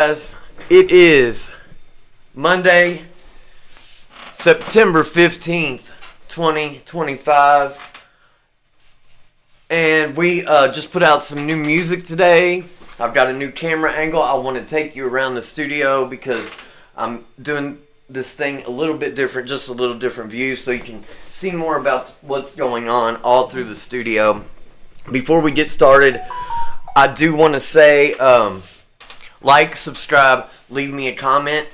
Guys, it is Monday, September 15th, 2025, and we just put out some new music today. I've got a new camera angle. I want to take you around the studio because I'm doing this thing a little bit different, just a little different view, so you can see more about what's going on all through the studio. Before we get started, I do want to say, like, subscribe, leave me a comment.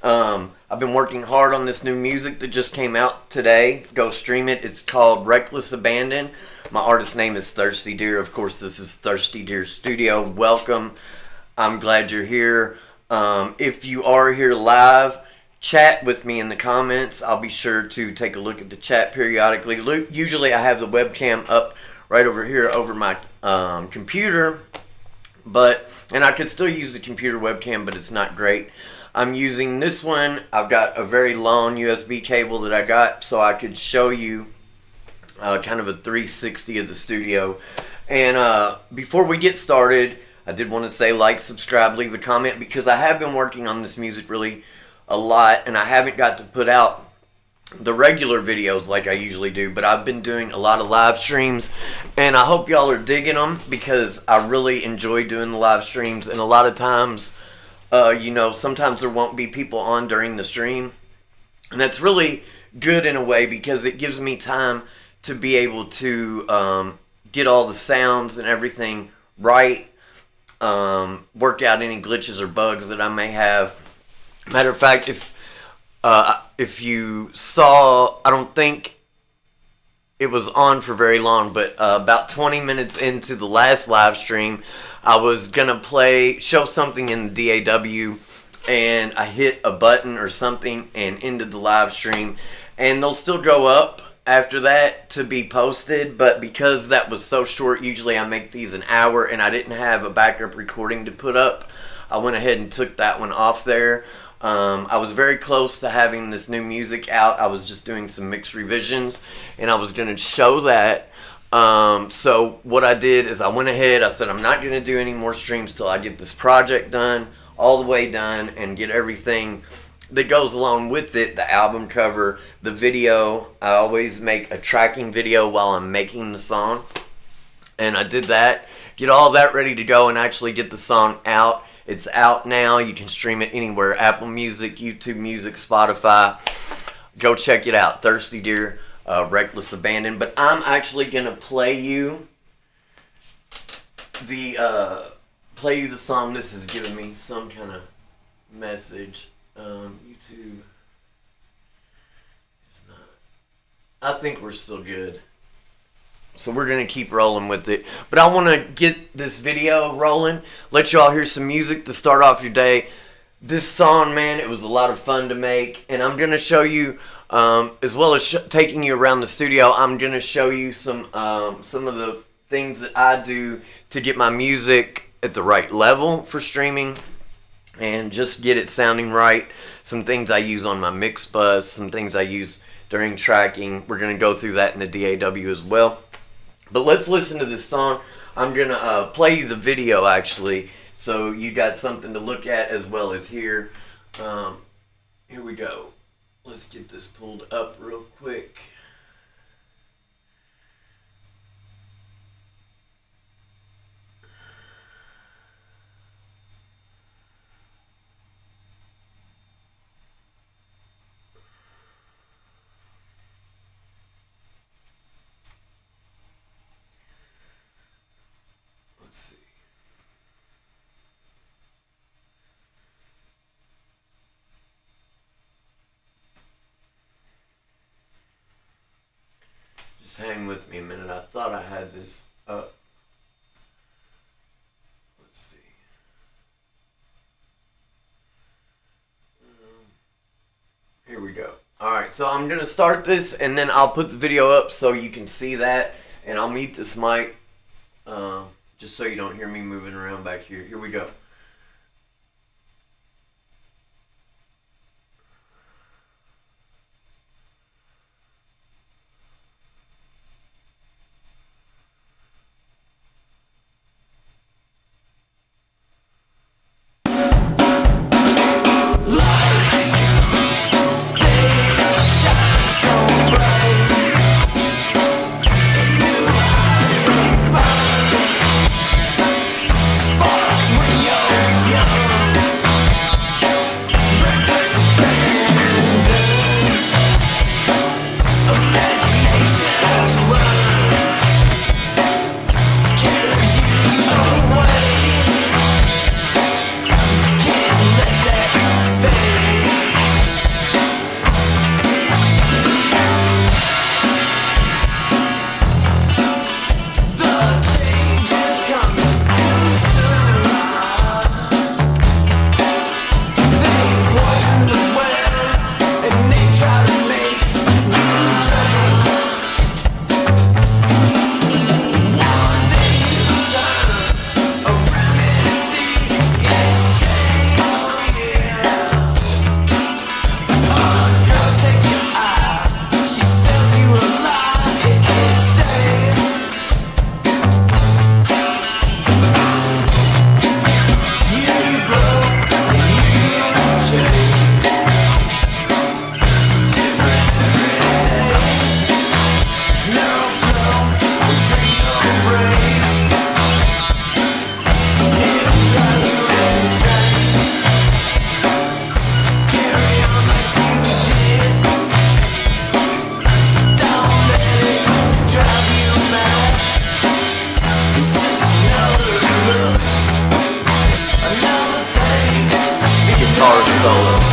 I've been working hard on this new music that just came out today. Go stream it. It's called Reckless Abandon. My artist name is Thirsty Deer. Of course, this is Thirsty Deer Studio. Welcome. I'm glad you're here. If you are here live, chat with me in the comments. I'll be sure to take a look at the chat periodically. Usually I have the webcam up right over here over my computer. And I could still use the computer webcam, but it's not great. I'm using this one. I've got a very long USB cable that I got so I could show you kind of a 360 of the studio. And before we get started, I did want to say like, subscribe, leave a comment, because I have been working on this music really a lot, and I haven't got to put out the regular videos like I usually do, but I've been doing a lot of live streams, and I hope y'all are digging them because I really enjoy doing the live streams. And a lot of times, sometimes there won't be people on during the stream, and that's really good in a way because it gives me time to be able to get all the sounds and everything right, work out any glitches or bugs that I may have. Matter of fact, if you saw, I don't think it was on for very long, but about 20 minutes into the last live stream, I was going to show something in the DAW, and I hit a button or something and ended the live stream. And they'll still go up after that to be posted, but because that was so short, usually I make these an hour, and I didn't have a backup recording to put up, I went ahead and took that one off there. I was very close to having this new music out. I was just doing some mix revisions, and I was going to show that. So what I did is I went ahead, I said I'm not going to do any more streams till I get this project done, all the way done, and get everything that goes along with it, the album cover, the video. I always make a tracking video while I'm making the song, and I did that, get all that ready to go, and actually get the song out. It's out now. You can stream it anywhere. Apple Music, YouTube Music, Spotify. Go check it out. Thirsty Deer, Reckless Abandon. But I'm actually going to play you the song. This is giving me some kind of message. YouTube is not. I think we're still good. So we're going to keep rolling with it. But I want to get this video rolling. Let y'all hear some music to start off your day. This song, man, it was a lot of fun to make. And I'm going to show you, as well as taking you around the studio, I'm going to show you some of the things that I do to get my music at the right level for streaming. And just get it sounding right. Some things I use on my mix bus. Some things I use during tracking. We're going to go through that in the DAW as well. But let's listen to this song. I'm going to play you the video, actually, so you got something to look at as well as hear. Here we go. Let's get this pulled up real quick. Let's see. Just hang with me a minute. I thought I had this up. Let's see. Here we go. Alright, so I'm going to start this, and then I'll put the video up so you can see that, and I'll mute this mic. Just so you don't hear me moving around back here. Here we go. solo.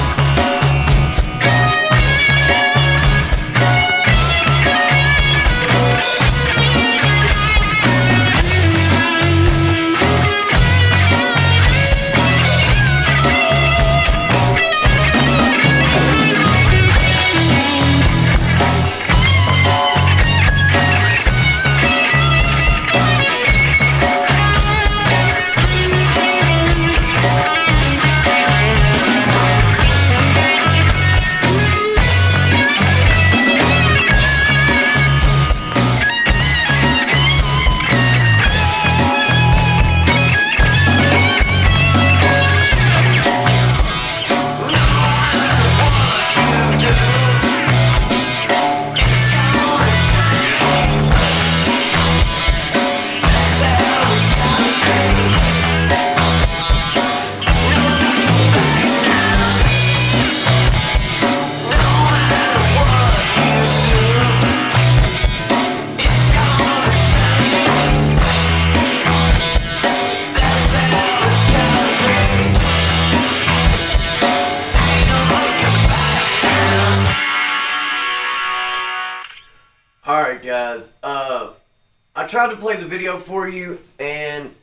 Alright guys, I tried to play the video for you and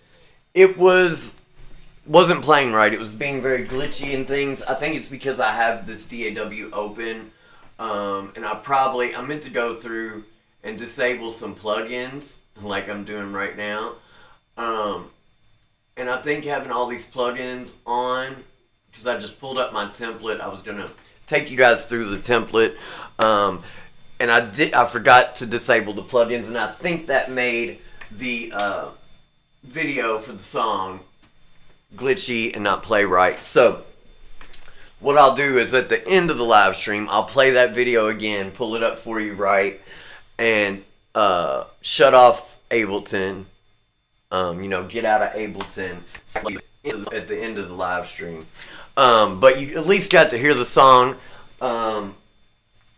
it wasn't playing right. It was being very glitchy and things. I think it's because I have this DAW open, and I meant to go through and disable some plugins like I'm doing right now. And I think having all these plugins on, because I just pulled up my template, I was gonna take you guys through the template. And I forgot to disable the plugins, and I think that made the video for the song glitchy and not play right. So what I'll do is at the end of the live stream, I'll play that video again, pull it up for you right, and shut off Ableton. Get out of Ableton at the end of the live stream. But you at least got to hear the song.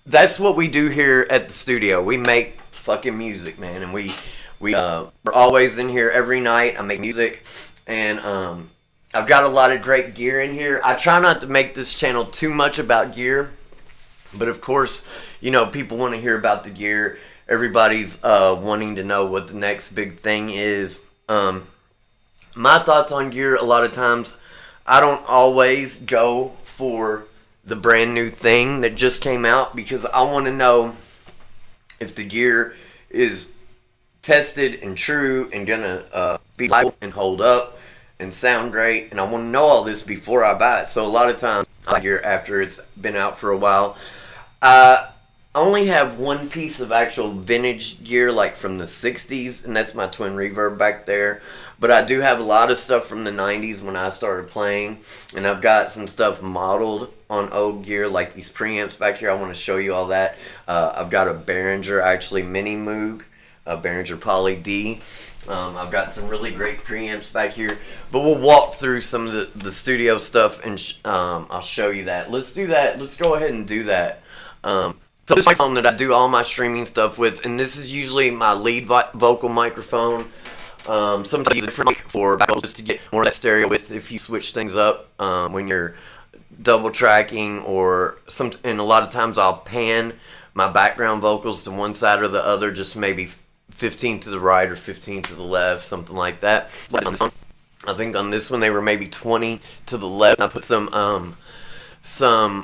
That's what we do here at the studio. We make fucking music, man, and we're always in here every night. I make music, and I've got a lot of great gear in here. I try not to make this channel too much about gear, but of course, people want to hear about the gear. Everybody's wanting to know what the next big thing is. My thoughts on gear, a lot of times, I don't always go for the brand new thing that just came out, because I want to know if the gear is tested and true and gonna be reliable and hold up and sound great, and I want to know all this before I buy it. So a lot of times I buy gear after it's been out for a while. I only have one piece of actual vintage gear, like from the 60s, and that's my twin reverb back there. But I do have a lot of stuff from the 90s when I started playing, and I've got some stuff modeled on old gear, like these preamps back here. I want to show you all that. I've got a Behringer, actually Mini Moog, a Behringer Poly D. I've got some really great preamps back here, but we'll walk through some of the studio stuff, and I'll show you that. Let's do that. Let's go ahead and do that. So this microphone that I do all my streaming stuff with, and this is usually my lead vocal microphone. Sometimes I use a different mic for back vocals just to get more of that stereo with if you switch things up when you're double tracking, and a lot of times I'll pan my background vocals to one side or the other, just maybe 15 to the right or 15 to the left, something like that. I think on this one they were maybe 20 to the left. I put some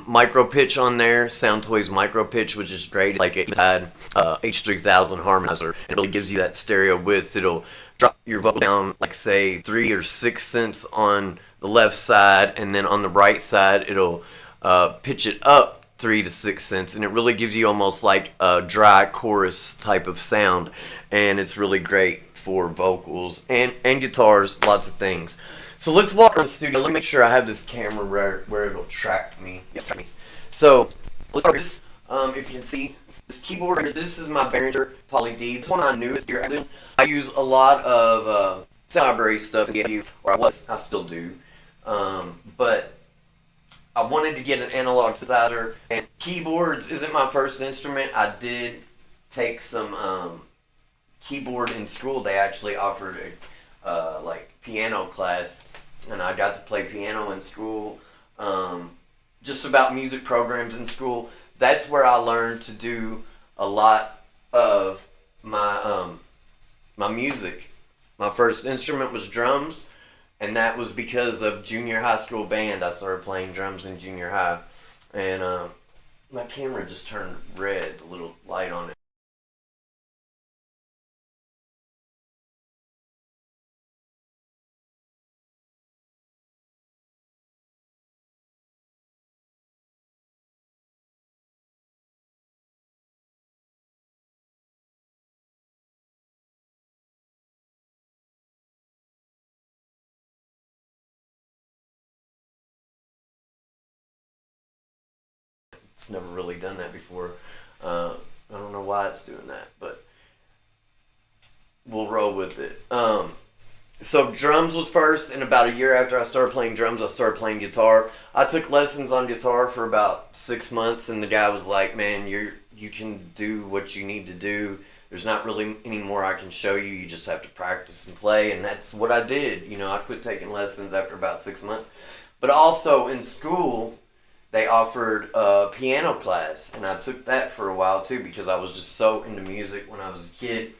micro pitch on there, Sound Toys micro pitch, which is great. It's like it had H3000 harmonizer, and it really gives you that stereo width. It'll drop your vocal down, like say 3 or 6 cents on the left side, and then on the right side it'll pitch it up 3 to 6 cents, and it really gives you almost like a dry chorus type of sound, and it's really great for vocals and guitars, lots of things. So let's walk around the studio. Let me make sure I have this camera where it'll track me. So let's start with this. If you can see this keyboard right here, this is my Behringer Poly D. This one I knew is here. I use a lot of sound library stuff, or I still do. But I wanted to get an analog synthesizer, and keyboards isn't my first instrument. I did take some keyboard in school. They actually offered a like piano class, and I got to play piano in school. just about music programs in school. That's where I learned to do a lot of my music. My first instrument was drums, and that was because of junior high school band. I started playing drums in junior high, and my camera just turned red. The little light on it. It's never really done that before. I don't know why it's doing that, but we'll roll with it. So drums was first, and about a year after I started playing drums, I started playing guitar. I took lessons on guitar for about 6 months, and the guy was like, "Man, you can do what you need to do. There's not really any more I can show you. You just have to practice and play." And that's what I did. I quit taking lessons after about 6 months. But also in school, they offered a piano class, and I took that for a while too because I was just so into music when I was a kid.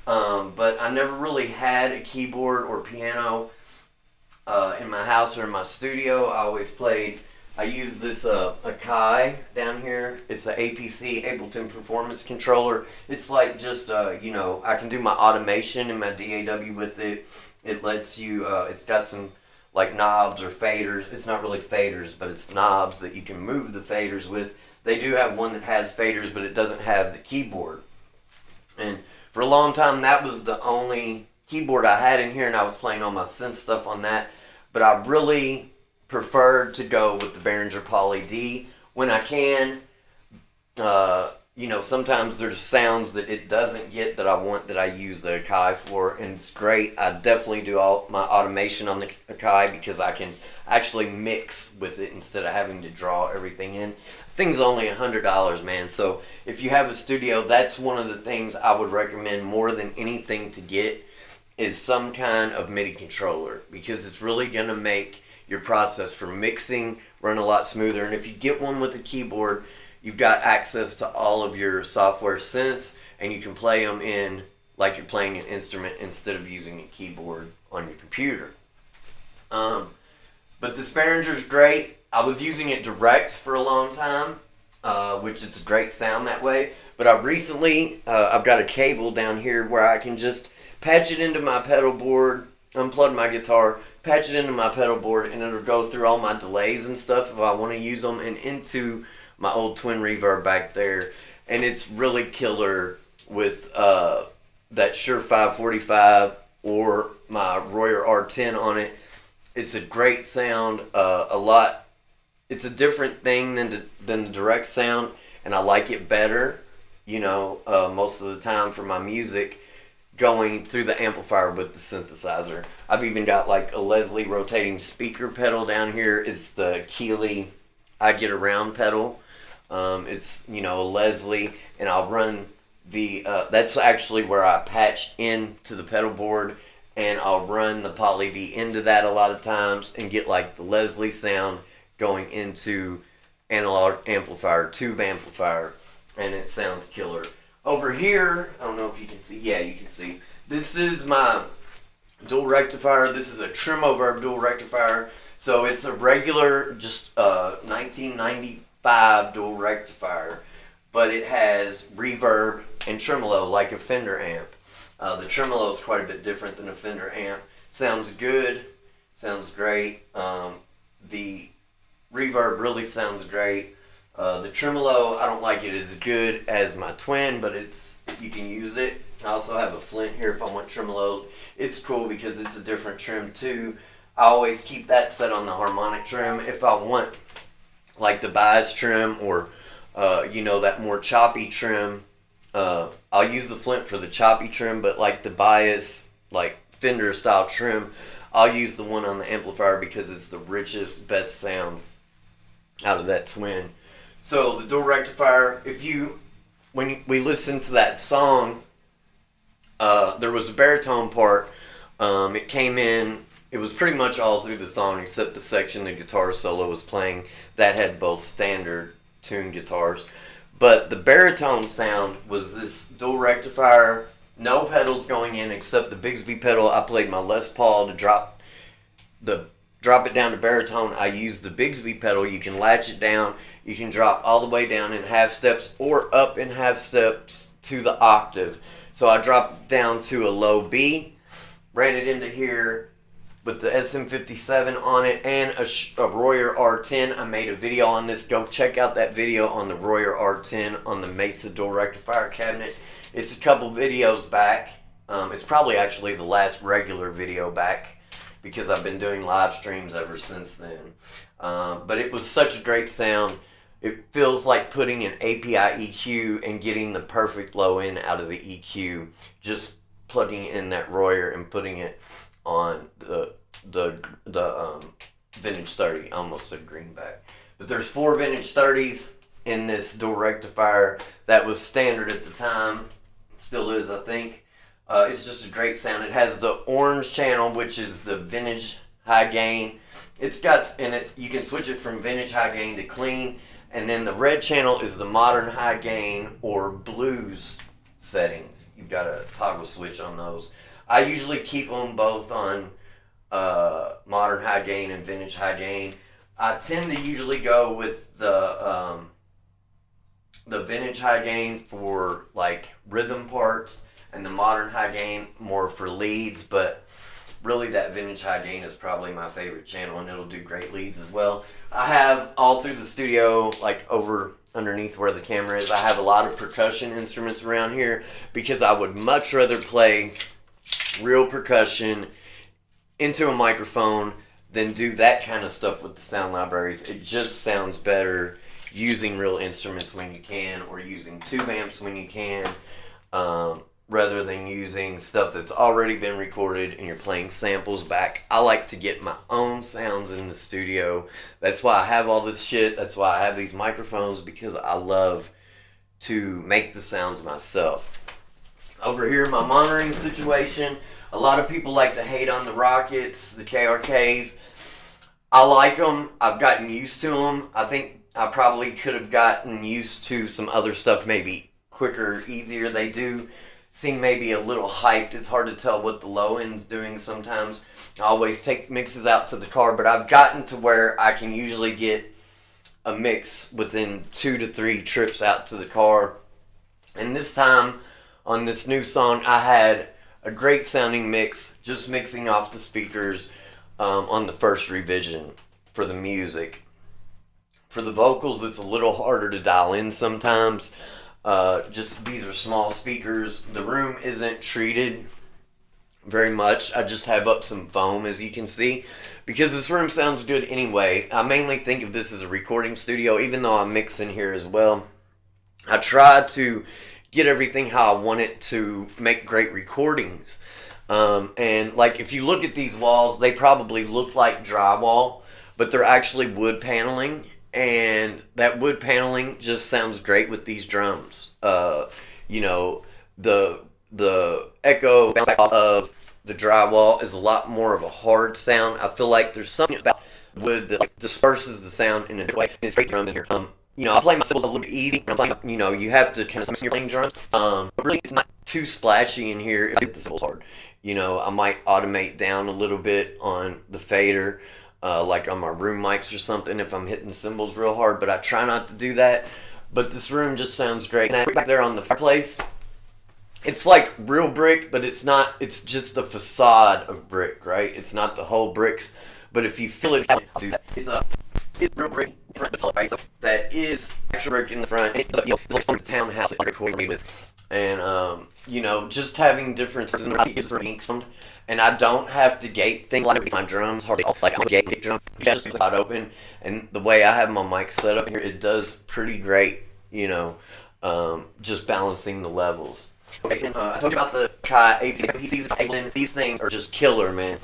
But I never really had a keyboard or piano in my house or in my studio. I always played. I use this Akai down here. It's an APC, Ableton Performance Controller. It's like just I can do my automation and my DAW with it. It lets you. It's got some like knobs or faders. It's not really faders, but it's knobs that you can move the faders with. They do have one that has faders, but it doesn't have the keyboard. And for a long time, that was the only keyboard I had in here, and I was playing all my synth stuff on that. But I really preferred to go with the Behringer Poly D when I can. Sometimes there's sounds that it doesn't get that I want that I use the Akai for, and it's great. I definitely do all my automation on the Akai because I can actually mix with it instead of having to draw everything in. Thing's only $100, man. So if you have a studio, that's one of the things I would recommend more than anything to get is some kind of MIDI controller because it's really gonna make your process for mixing run a lot smoother. And if you get one with a keyboard, you've got access to all of your software synths, and you can play them in like you're playing an instrument instead of using a keyboard on your computer. But this Behringer's great. I was using it direct for a long time, which it's a great sound that way. But I've got a cable down here where I can just patch it into my pedal board, unplug my guitar, patch it into my pedal board, and it'll go through all my delays and stuff if I want to use them, and into my old twin reverb back there. And it's really killer with that Shure 545 or my Royer R10 on it. It's a great sound, it's a different thing than the direct sound, and I like it better, most of the time for my music, going through the amplifier with the synthesizer. I've even got like a Leslie rotating speaker pedal down here. It's the Keeley I Get Around pedal. It's, a Leslie, and I'll run that's actually where I patch into the pedal board, and I'll run the Poly D into that a lot of times and get like the Leslie sound going into analog amplifier, tube amplifier, and it sounds killer. Over here, I don't know if you can see. Yeah, you can see. This is my dual rectifier. This is a Trimoverb dual rectifier. So it's a regular, just 1995 dual rectifier, but it has reverb and tremolo like a Fender amp. The tremolo is quite a bit different than a Fender amp. Sounds good. Sounds great. The reverb really sounds great. The tremolo, I don't like it as good as my twin, but you can use it. I also have a Flint here if I want tremolo. It's cool because it's a different trim too. I always keep that set on the harmonic trim. If I want like the bias trim or that more choppy trim, I'll use the Flint for the choppy trim, but like the bias, like Fender style trim, I'll use the one on the amplifier because it's the richest, best sound out of that twin. So the dual rectifier, when we listened to that song, there was a baritone part. It came in It was pretty much all through the song except the section the guitar solo was playing that had both standard tuned guitars. But the baritone sound was this dual rectifier, no pedals going in except the Bigsby pedal. I played my Les Paul to drop it down to baritone. I used the Bigsby pedal. You can latch it down. You can drop all the way down in half steps or up in half steps to the octave. So I dropped down to a low B, ran it into here with the SM57 on it and a Royer R10. I made a video on this. Go check out that video on the Royer R10 on the Mesa dual rectifier cabinet. It's a couple videos back. It's probably actually the last regular video back because I've been doing live streams ever since then. But it was such a great sound. It feels like putting an API EQ and getting the perfect low end out of the EQ. Just plugging in that Royer and putting it on the vintage 30. I almost said greenback. But there's 4 vintage 30s in this dual rectifier. That was standard at the time. Still is, I think. It's just a great sound. It has the orange channel, which is the vintage high gain. It's got in it, you can switch it from vintage high gain to clean. And then the red channel is the modern high gain or blues settings. You've got a toggle switch on those. I usually keep them both on modern high gain and vintage high gain. I tend to usually go with the vintage high gain for like rhythm parts and the modern high gain more for leads, but really that vintage high gain is probably my favorite channel and it'll do great leads as well. I have all through the studio, like over underneath where the camera is, I have a lot of percussion instruments around here because I would much rather play real percussion into a microphone than do that kind of stuff with the sound libraries. It just sounds better using real instruments when you can, or using tube amps when you can, rather than using stuff that's already been recorded and you're playing samples back. I like to get my own sounds in the studio. That's why I have all this shit. That's why I have these microphones, because I love to make the sounds myself. Over here, my monitoring situation, a lot of people like to hate on the Rockets, the KRKs. I like them. I've gotten used to them. I think I probably could have gotten used to some other stuff maybe quicker, easier. They do seem maybe a little hyped. It's hard to tell what the low end's doing sometimes. I always take mixes out to the car, but I've gotten to where I can usually get a mix within 2 to 3 trips out to the car. And this time on this new song, I had a great sounding mix, just mixing off the speakers on the first revision for the music. For the vocals, it's a little harder to dial in sometimes. Just these are small speakers. The room isn't treated very much. I just have up some foam, as you can see, because this room sounds good anyway. I mainly think of this as a recording studio, even though I mix in here as well. I try to get everything how I want it to make great recordings. And like if you look at these walls, they probably look like drywall, but they're actually wood paneling. And that wood paneling just sounds great with these drums. You know, the echo off of the drywall is a lot more of a hard sound. I feel like there's something about wood that like disperses the sound in a different way. And it's great drums in here. You know, I play my cymbals a little bit easy. I'm playing, you know, you have to kind of you're playing drums. But really, it's not too splashy in here if I hit the cymbals hard. You know, I might automate down a little bit on the fader. Like on my room mics or something if I'm hitting the cymbals real hard, but I try not to do that. But this room just sounds great. And back there on the fireplace, it's like real brick, but it's not. It's just a facade of brick, right? It's not the whole bricks. But if you feel it, it's real brick. That is actual brick in the front. It's like some townhouse that you're with, and you know, just having differences in the gives a unique sound. And I don't have to gate things like my drums hardly. Like I'm a gate drum, just wide open. And the way I have my mic set up here, it does pretty great. You know, just balancing the levels. Okay, and, I told you about the Kai APCs. These things are just killer, man.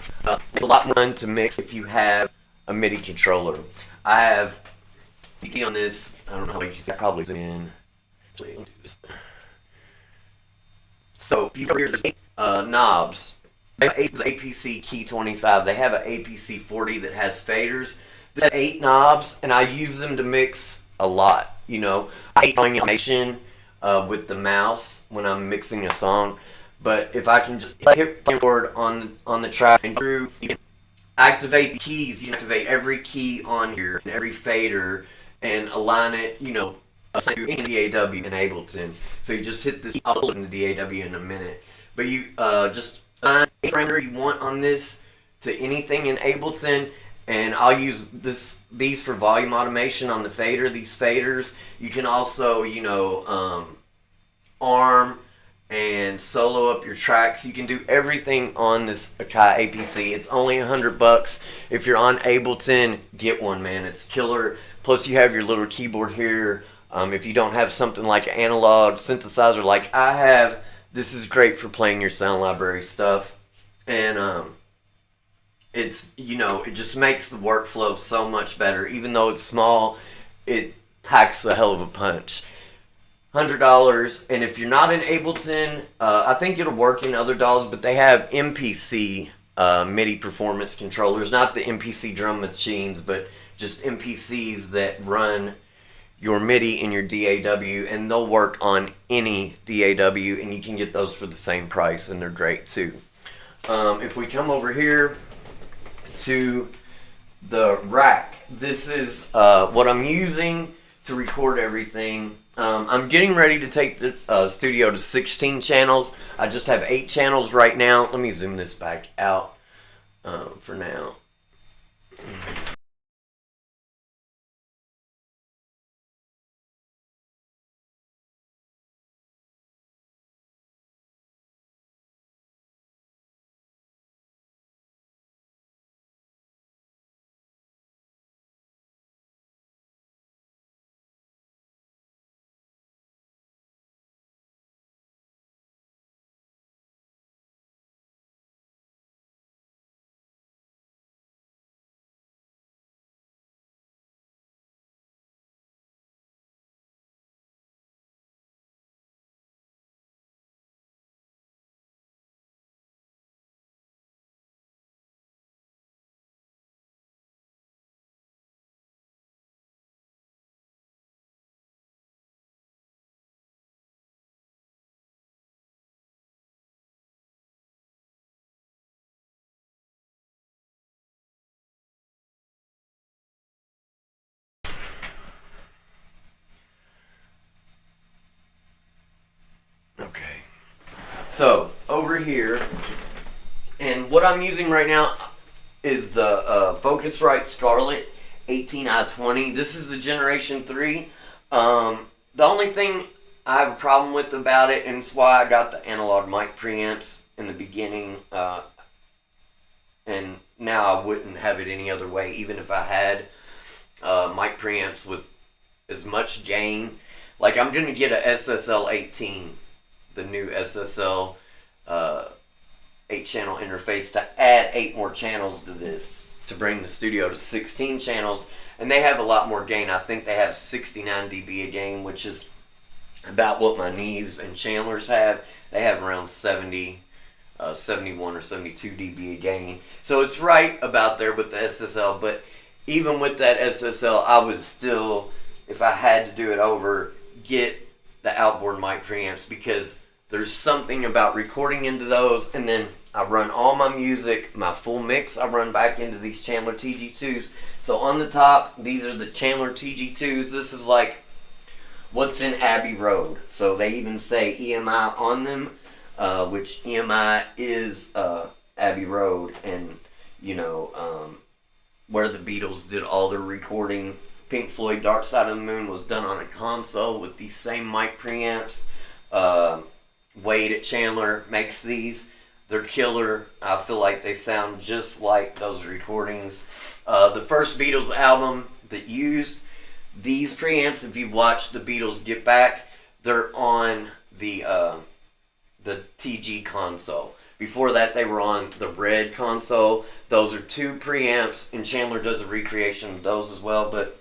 It's a lot more fun to mix if you have a MIDI controller. I have on this. I don't know how you can see. I probably zoom in. Actually, let me do this. So if you go here, there's knobs. APC Key 25. They have an APC 40 that has faders. There's 8 knobs, and I use them to mix a lot. You know, I hate doing animation with the mouse when I'm mixing a song, but if I can just hit record on the track and through, you can activate the keys. You can activate every key on here and every fader and align it. You know, in the DAW in Ableton. So you just hit this. I'll put in the DAW in a minute, but you just assign any parameter you want on this to anything in Ableton. And I'll use these for volume automation on the fader. These faders, you can also, you know, arm and solo up your tracks. You can do everything on this Akai APC. It's only $100. If you're on Ableton, get one, man. It's killer. Plus, you have your little keyboard here. If you don't have something like an analog synthesizer like I have, this is great for playing your sound library stuff. And it's, you know, it just makes the workflow so much better. Even though it's small, it packs a hell of a punch. $100, and if you're not in Ableton, I think it'll work in other DAWs, but they have MPC MIDI performance controllers, not the MPC drum machines, but just MPCs that run your MIDI in your DAW, and they'll work on any DAW, and you can get those for the same price, and they're great too. If we come over here to the rack, this is what I'm using to record everything. I'm getting ready to take the studio to 16 channels. I just have 8 channels right now. Let me zoom this back out for now. Okay, so over here, and what I'm using right now is the Focusrite Scarlett 18i20. This is the Generation 3. The only thing I have a problem with about it, and it's why I got the analog mic preamps in the beginning, and now I wouldn't have it any other way, even if I had mic preamps with as much gain. Like, I'm going to get a SSL 18, the new SSL 8-channel interface, to add 8 more channels to this, to bring the studio to 16 channels, and they have a lot more gain. I think they have 69 dB of gain, which is about what my Neves and Chandlers have. They have around 70, 71 or 72 dB of gain, so it's right about there with the SSL. But even with that SSL, I would still, if I had to do it over, get the outboard mic preamps, because there's something about recording into those, and then I run all my music, my full mix, I run back into these Chandler TG2s. So on the top, these are the Chandler TG2s. This is like what's in Abbey Road. So they even say EMI on them, which EMI is Abbey Road, and, you know, where the Beatles did all their recording. Pink Floyd Dark Side of the Moon was done on a console with these same mic preamps. Wade at Chandler makes these. They're killer. I feel like they sound just like those recordings. The first Beatles album that used these preamps, if you've watched the Beatles Get Back, they're on the TG console. Before that, they were on the Red console. Those are 2 preamps, and Chandler does a recreation of those as well. But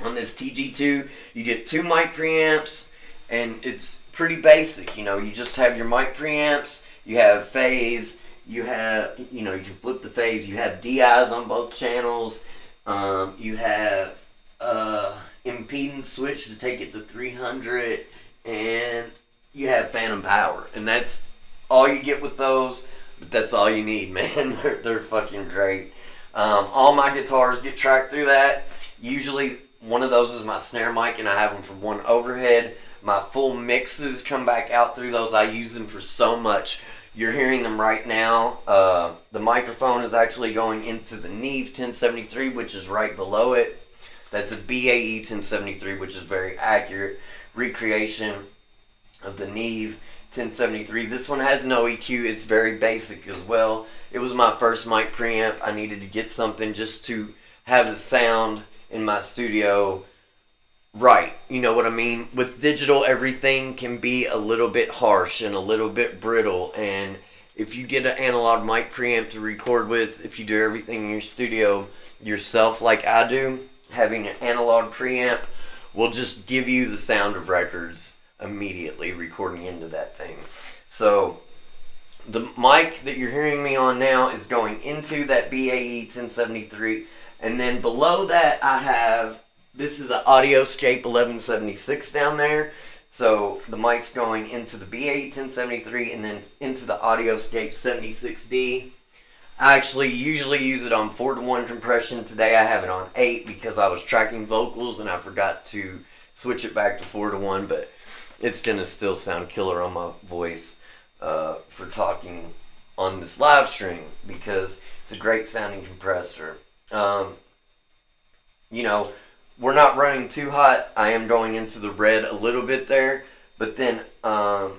on this TG2, you get 2 mic preamps, and it's pretty basic. You know, you just have your mic preamps, you have phase, You have, you can flip the phase. You have DIs on both channels. You have impedance switch to take it to 300, and you have phantom power, and that's all you get with those. But that's all you need, man. They're fucking great. All my guitars get tracked through that. Usually one of those is my snare mic, and I have them for one overhead. My full mixes come back out through those. I use them for so much. You're hearing them right now. The microphone is actually going into the Neve 1073, which is right below it. That's a BAE 1073, which is very accurate recreation of the Neve 1073. This one has no EQ. It's very basic as well. It was my first mic preamp. I needed to get something just to have the sound in my studio right. You know what I mean? With digital, everything can be a little bit harsh and a little bit brittle. And if you get an analog mic preamp to record with, if you do everything in your studio yourself like I do, having an analog preamp will just give you the sound of records immediately recording into that thing. So the mic that you're hearing me on now is going into that BAE 1073, and then below that I have, this is an Audioscape 1176 down there. So the mic's going into the BAE 1073 and then into the Audioscape 76D. I actually usually use it on 4:1 compression. Today I have it on 8 because I was tracking vocals and I forgot to switch it back to 4:1, but it's going to still sound killer on my voice for talking on this live stream because it's a great sounding compressor. We're not running too hot. I am going into the red a little bit there, but then, I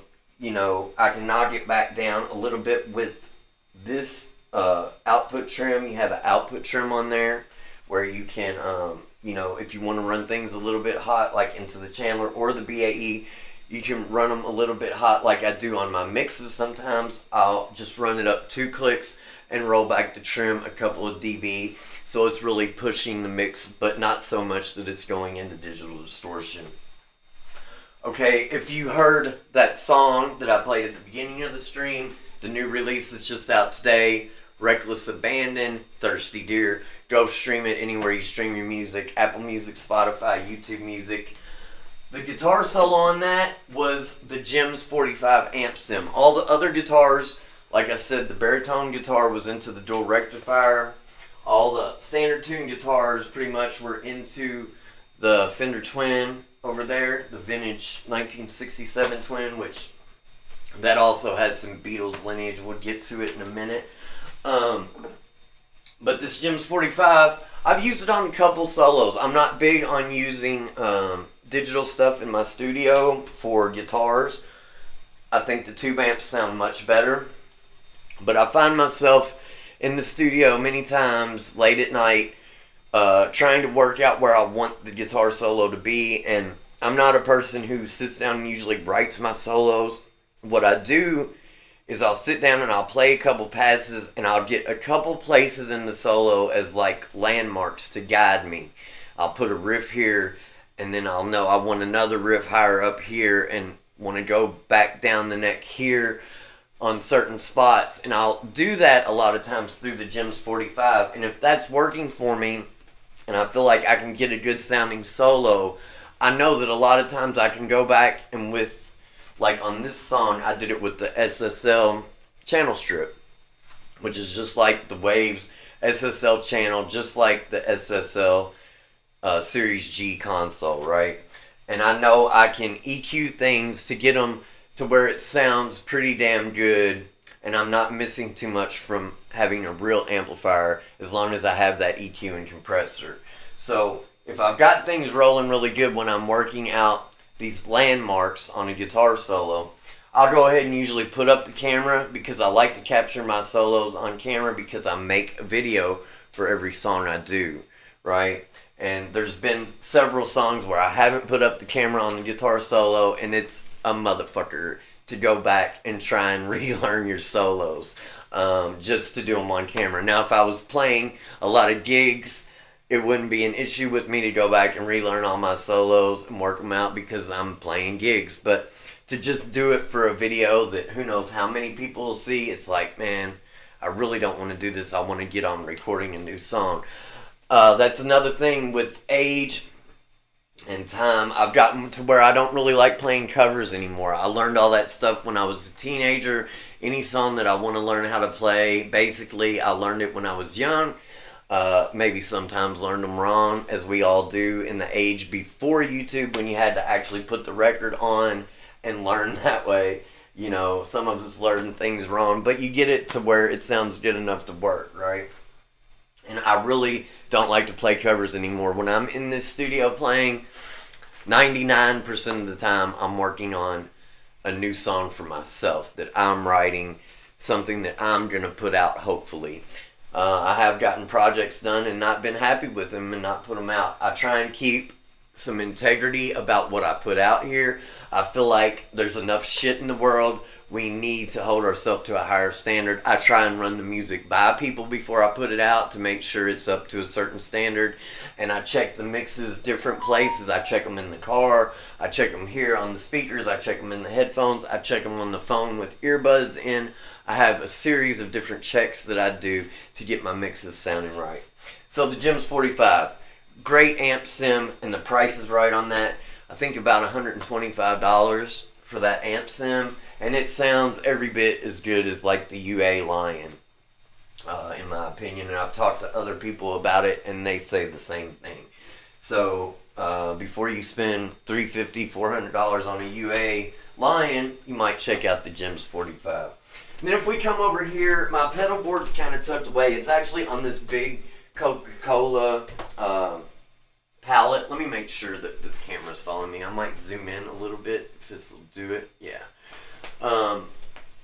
can knock it back down a little bit with this output trim. You have an output trim on there where you can, if you want to run things a little bit hot, like into the Chandler or the BAE, you can run them a little bit hot like I do on my mixes sometimes. I'll just run it up 2 clicks and roll back the trim a couple of dB. So it's really pushing the mix, but not so much that it's going into digital distortion. Okay, if you heard that song that I played at the beginning of the stream, the new release that's just out today, Reckless Abandon, Thirsty Deer, go stream it anywhere you stream your music, Apple Music, Spotify, YouTube Music. The guitar solo on that was the Jim's 45 amp sim. All the other guitars, like I said, the baritone guitar was into the dual rectifier. All the standard tune guitars pretty much were into the Fender Twin over there, the vintage 1967 Twin, which that also has some Beatles lineage. We'll get to it in a minute. But this Jim's 45, I've used it on a couple solos. I'm not big on using digital stuff in my studio for guitars. I think the tube amps sound much better. But I find myself in the studio many times late at night trying to work out where I want the guitar solo to be. And I'm not a person who sits down and usually writes my solos. What I do is I'll sit down and I'll play a couple passes and I'll get a couple places in the solo as like landmarks to guide me. I'll put a riff here and then I'll know I want another riff higher up here and want to go back down the neck here on certain spots. And I'll do that a lot of times through the Jim's 45. And if that's working for me and I feel like I can get a good sounding solo, I know that a lot of times I can go back and with, like on this song, I did it with the SSL channel strip, which is just like the Waves SSL channel, just like the SSL Series G console, right? And I know I can EQ things to get them to where it sounds pretty damn good, and I'm not missing too much from having a real amplifier as long as I have that EQ and compressor. So if I've got things rolling really good when I'm working out these landmarks on a guitar solo, I'll go ahead and usually put up the camera because I like to capture my solos on camera because I make a video for every song I do, right? And there's been several songs where I haven't put up the camera on the guitar solo, and it's a motherfucker to go back and try and relearn your solos just to do them on camera. Now, if I was playing a lot of gigs, it wouldn't be an issue with me to go back and relearn all my solos and work them out because I'm playing gigs. But to just do it for a video that who knows how many people will see, it's like, man, I really don't want to do this. I want to get on recording a new song. That's another thing with age and time. I've gotten to where I don't really like playing covers anymore. I learned all that stuff when I was a teenager. Any song that I want to learn how to play, basically, I learned it when I was young. Maybe sometimes learned them wrong, as we all do in the age before YouTube, when you had to actually put the record on and learn that way. You know, some of us learn things wrong, but you get it to where it sounds good enough to work, right? And I really don't like to play covers anymore. When I'm in this studio playing, 99% of the time I'm working on a new song for myself that I'm writing, something that I'm going to put out, hopefully. I have gotten projects done and not been happy with them and not put them out. I try and keep some integrity about what I put out here. I feel like there's enough shit in the world. We need to hold ourselves to a higher standard. I try and run the music by people before I put it out to make sure it's up to a certain standard. And I check the mixes different places. I check them in the car. I check them here on the speakers. I check them in the headphones. I check them on the phone with earbuds in. I have a series of different checks that I do to get my mixes sounding right. So the Gems 45. Great amp sim, and the price is right on that. I think about $125 for that amp sim, and it sounds every bit as good as like the UA Lion, in my opinion. And I've talked to other people about it, and they say the same thing. So before you spend $350, $400 on a UA Lion, you might check out the Gems 45. And then if we come over here, my pedal board's kind of tucked away. It's actually on this big Coca-Cola palette. Let me make sure that this camera's following me. I might zoom in a little bit if this will do it. Yeah.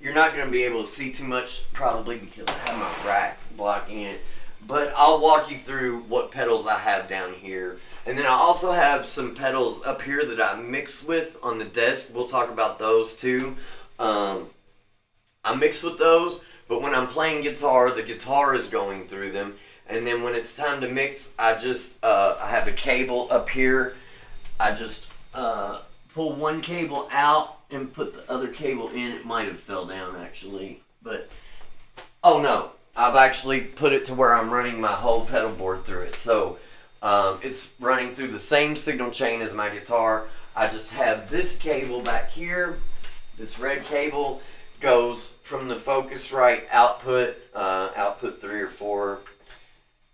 You're not going to be able to see too much probably because I have my rack blocking it. But I'll walk you through what pedals I have down here. And then I also have some pedals up here that I mix with on the desk. We'll talk about those too. I mix with those, but when I'm playing guitar, the guitar is going through them. And then when it's time to mix, I just, I have a cable up here. I just pull one cable out and put the other cable in. It might have fell down actually, but, oh no. I've actually put it to where I'm running my whole pedal board through it. So it's running through the same signal chain as my guitar. I just have this cable back here. This red cable goes from the Focusrite output, output 3 or 4,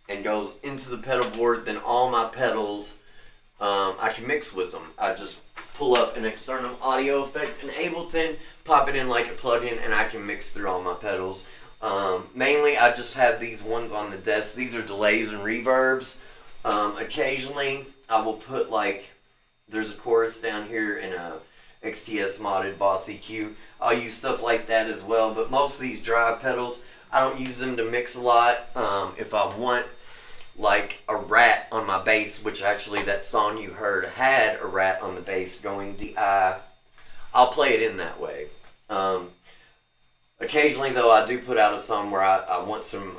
and goes into the pedal board. Then all my pedals, I can mix with them. I just pull up an external audio effect in Ableton, pop it in like a plugin, and I can mix through all my pedals. Mainly I just have these ones on the desk. These are delays and reverbs. Occasionally I will put, like, there's a chorus down here in a XTS modded Boss EQ. I'll use stuff like that as well, but most of these drive pedals, I don't use them to mix a lot. If I want like a rat on my bass, which actually that song you heard had a rat on the bass going DI, I'll play it in that way. Occasionally though, I do put out a song where I want some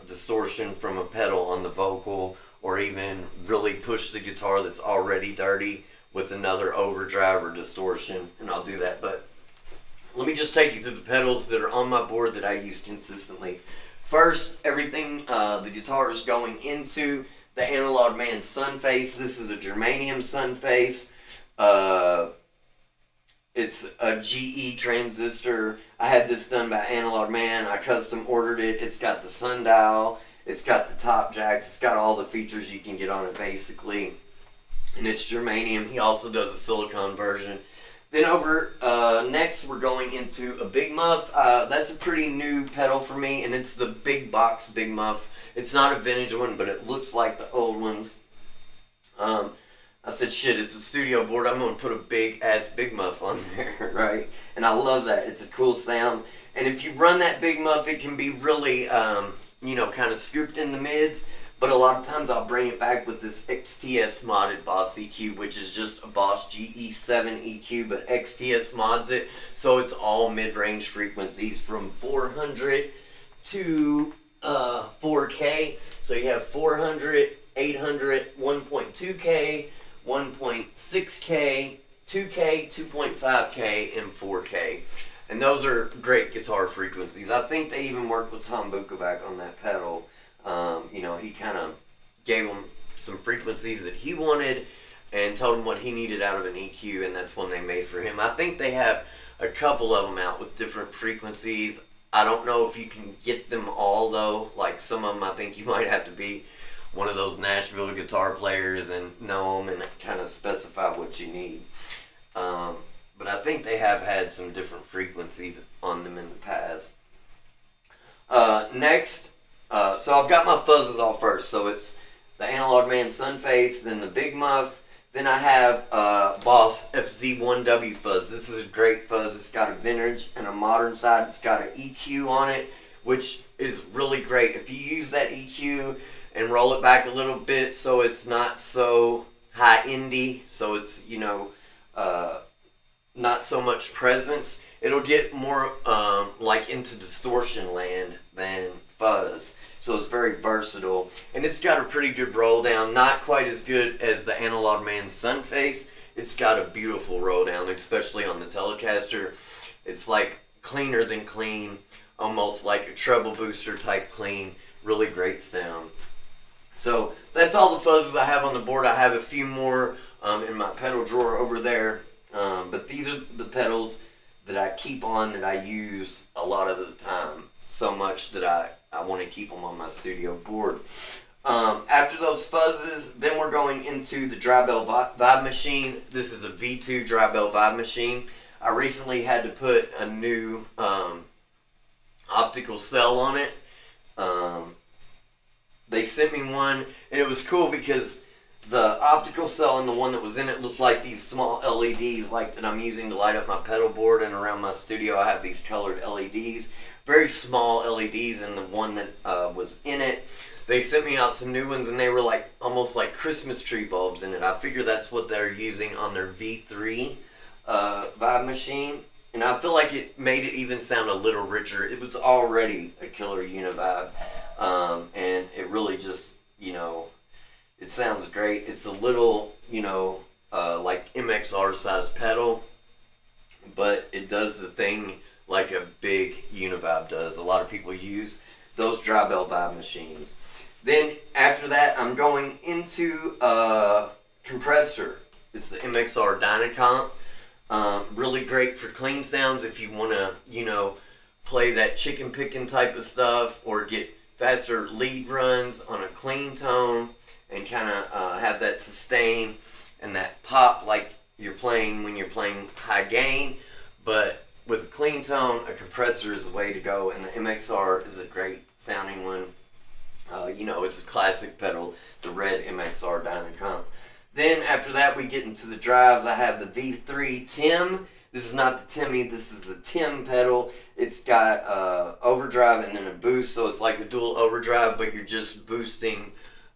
distortion from a pedal on the vocal, or even really push the guitar that's already dirty with another overdrive or distortion, and I'll do that. But let me just take you through the pedals that are on my board that I use consistently. First, everything the guitar is going into the Analog Man Sun Face. This is a germanium sun face. It's a GE transistor. I had this done by Analog Man. I custom ordered it. It's got the sundial. It's got the top jacks. It's got all the features you can get on it basically. And it's germanium. He also does a silicone version. Then over next we're going into a Big Muff. That's a pretty new pedal for me, and it's the big box Big Muff. It's not a vintage one, but it looks like the old ones. I said, shit, it's a studio board. I'm going to put a big ass Big Muff on there, right? And I love that. It's a cool sound. And if you run that Big Muff, it can be really, you know, kind of scooped in the mids. But a lot of times I'll bring it back with this XTS modded Boss EQ, which is just a Boss GE7 EQ, but XTS mods it, so it's all mid-range frequencies from 400 to 4K. So you have 400, 800, 1.2K, 1.6K, 2K, 2.5K, and 4K. And those are great guitar frequencies. I think they even worked with Tom Bukovac on that pedal. He kind of gave him some frequencies that he wanted and told him what he needed out of an EQ, and that's one they made for him. I think they have a couple of them out with different frequencies. I don't know if you can get them all, though. Like, some of them, I think you might have to be one of those Nashville guitar players and know them and kind of specify what you need. But I think they have had some different frequencies on them in the past. Next, so I've got my fuzzes all first. So it's the Analog Man Sunface, then the Big Muff. Then I have Boss FZ1W fuzz. This is a great fuzz. It's got a vintage and a modern side. It's got an EQ on it, which is really great. If you use that EQ and roll it back a little bit so it's not so high-endy, so it's, not so much presence, it'll get more like into distortion land than fuzz. So it's very versatile, and it's got a pretty good roll down. Not quite as good as the Analog Man Sunface. It's got a beautiful roll down, especially on the Telecaster. It's like cleaner than clean, almost like a treble booster type clean. Really great sound. So that's all the fuzzes I have on the board. I have a few more in my pedal drawer over there, but these are the pedals that I keep on, that I use a lot of the time, so much that I want to keep them on my studio board. After those fuzzes, then we're going into the Drybell Vibe Machine. This is a V2 Drybell Vibe Machine. I recently had to put a new optical cell on it. They sent me one, and it was cool because the optical cell and the one that was in it looked like these small LEDs like that I'm using to light up my pedal board, and around my studio I have these colored LEDs. Very small LEDs, and the one that was in it, they sent me out some new ones, and they were like almost like Christmas tree bulbs in it. I figure that's what they're using on their V3 Vibe Machine, and I feel like it made it even sound a little richer. It was already a killer Univibe, and it really just, it sounds great. It's a little, like MXR size pedal, but it does the thing like a big Univibe does. A lot of people use those Drybell Vibe machines. Then after that, I'm going into compressor. It's the MXR Dynacomp. Really great for clean sounds if you want to, play that chicken picking type of stuff, or get faster lead runs on a clean tone and kind of have that sustain and that pop like you're playing when you're playing high gain. But with a clean tone, a compressor is the way to go, and the MXR is a great sounding one. It's a classic pedal, the red MXR Dynacomp. Then after that, we get into the drives. I have the V3 Tim. This is not the Timmy, this is the Tim pedal. It's got overdrive and then a boost, so it's like a dual overdrive, but you're just boosting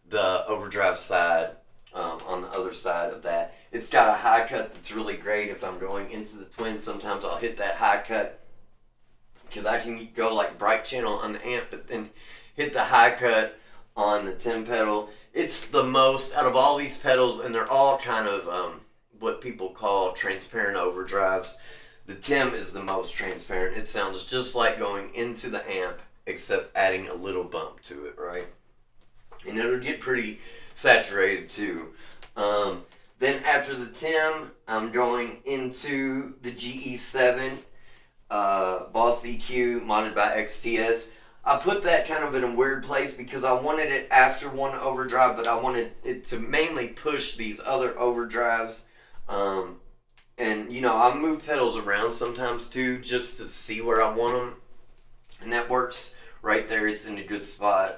the overdrive side on the other side of that. It's got a high cut that's really great. If I'm going into the twins, sometimes I'll hit that high cut because I can go like bright channel on the amp, but then hit the high cut on the Tim pedal. It's the most out of all these pedals, and they're all kind of what people call transparent overdrives. The Tim is the most transparent. It sounds just like going into the amp, except adding a little bump to it, right? And it'll get pretty saturated too. Then after the Tim, I'm going into the GE7 Boss EQ modded by XTS. I put that kind of in a weird place because I wanted it after one overdrive, but I wanted it to mainly push these other overdrives. And I move pedals around sometimes too, just to see where I want them, and that works right there. It's in a good spot,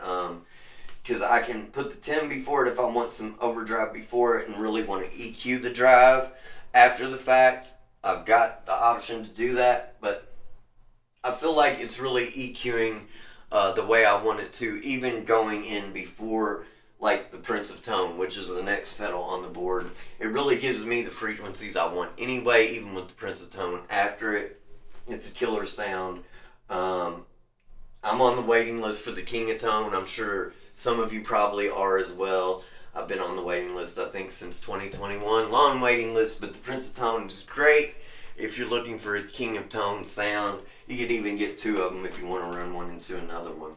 because I can put the Tim before it if I want some overdrive before it and really want to EQ the drive after the fact. I've got the option to do that, but I feel like it's really EQing the way I want it to, even going in before like the Prince of Tone, which is the next pedal on the board. It really gives me the frequencies I want anyway, even with the Prince of Tone. After it, it's a killer sound. I'm on the waiting list for the King of Tone. I'm sure some of you probably are as well. I've been on the waiting list, I think, since 2021. Long waiting list, but the Prince of Tone is great. if you're looking for a King of Tone sound. You could even get two of them if you want to run one into another one.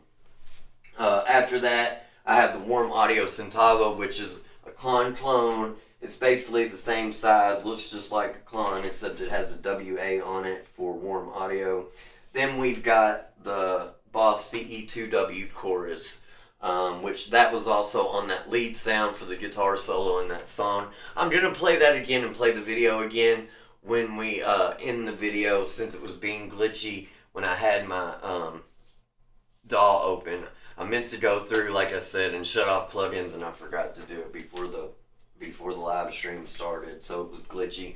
After that, I have the Warm Audio Synth, which is a Klon clone. It's basically the same size, looks just like a Klon, except it has a WA on it for warm audio. Then we've got the Boss CE2W chorus, which that was also on that lead sound for the guitar solo in that song. I'm going to play that again and play the video again when we end the video, since it was being glitchy when I had my DAW open. I meant to go through, like I said, and shut off plugins, and I forgot to do it before the live stream started, so it was glitchy.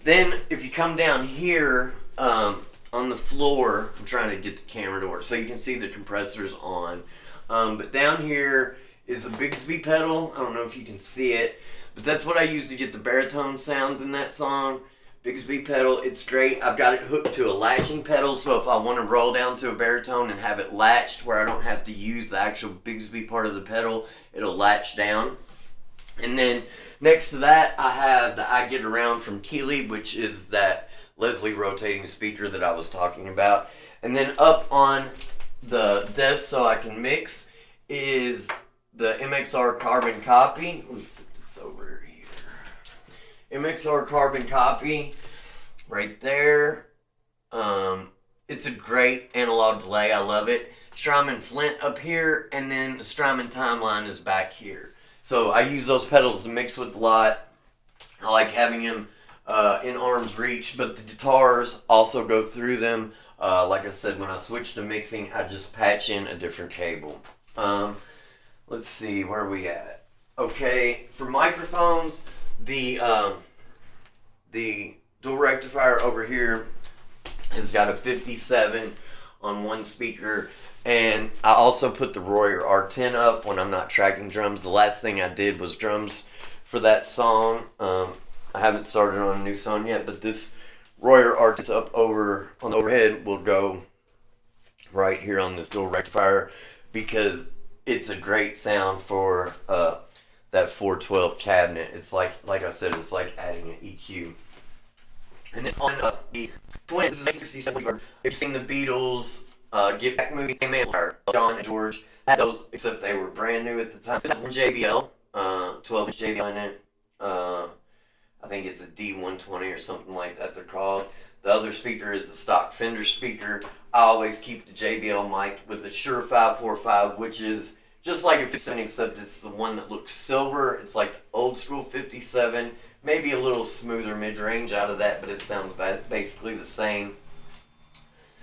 Then if you come down here on the floor, I'm trying to get the camera to work so you can see the compressors on. But down here is a Bigsby pedal. I don't know if you can see it, but that's what I use to get the baritone sounds in that song. Bigsby pedal, it's great. I've got it hooked to a latching pedal, so if I want to roll down to a baritone and have it latched where I don't have to use the actual Bigsby part of the pedal, it'll latch down. And then next to that, I have the I Get Around from Keeley, which is that Leslie rotating speaker that I was talking about. And then up on the desk so I can mix is the MXR Carbon Copy. Let me set this over here. MXR Carbon Copy right there. It's a great analog delay. I love it. Strymon Flint up here, and then the Strymon Timeline is back here. So I use those pedals to mix with a lot. I like having them in arm's reach, but the guitars also go through them. Like I said, when I switch to mixing, I just patch in a different cable. Let's see, where are we at? Okay, for microphones, the dual rectifier over here has got a 57 on one speaker, and I also put the Royer R10 up when I'm not tracking drums. The last thing I did was drums for that song. I haven't started on a new song yet, but this Royer R10 up over on the overhead will go right here on this dual rectifier because it's a great sound for that 412 cabinet. It's like I said, it's like adding an EQ. And then on the Twin 67, if you've seen the Beatles Get Back movie, John and George had those, except they were brand new at the time. This has one JBL, 12-inch JBL in it. I think it's a D120 or something like that they're called. The other speaker is the stock Fender speaker. I always keep the JBL mic with the Shure 545, which is just like a 57, except it's the one that looks silver. It's like the old school 57, maybe a little smoother mid-range out of that, but it sounds basically the same.